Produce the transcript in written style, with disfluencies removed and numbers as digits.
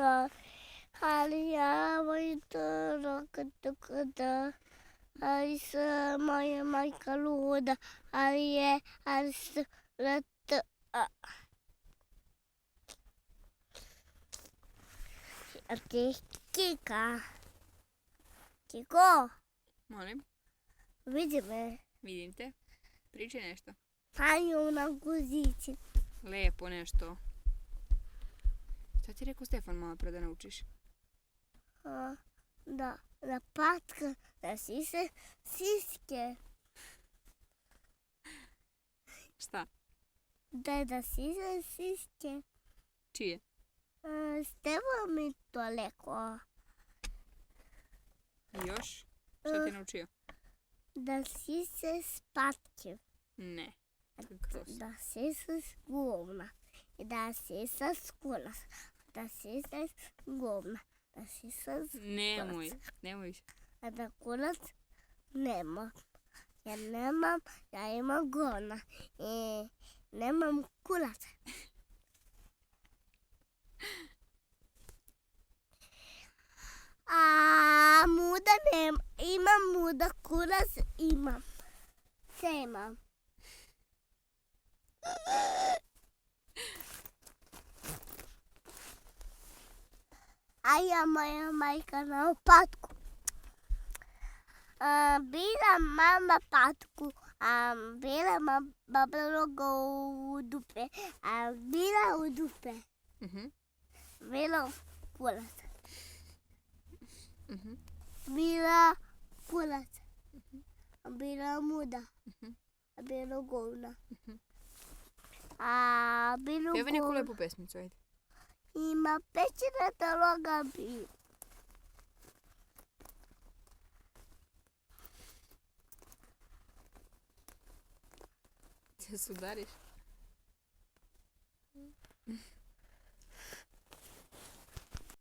luda, ali ja moj kada, ali se moja majka luda, ali se a ti Kika. Kiko, Molim, vidi me. vidim te. Pričaj nešto. Sanju na guzici. Lepo nešto. Šta ti je rekao Stefan malo pre da naučiš? Da patka, da sise siske. Šta? Da sise siske. Čije? Stevo mi to rekao. I još? Šta ti je naučio? Da sise spatke. Ne. Kroz. Da sise govna. I da sise skunas. Da sise govna. Da sise Nemoj. Nemoj. a da kurac nema. Ja imam govna i nemam kuraca. A muda nema, imam muda kurac, imam. Sve imam. A ja moja majka na patku. Bila mama patku, bila baba roga u dupe, bila u dupe, bila kurac, bila kurac, bila muda, bila govna, bila Pjevaj neku govna. lepu pesmicu, ajde. Ima pećina da roga bi. Ti se udariš?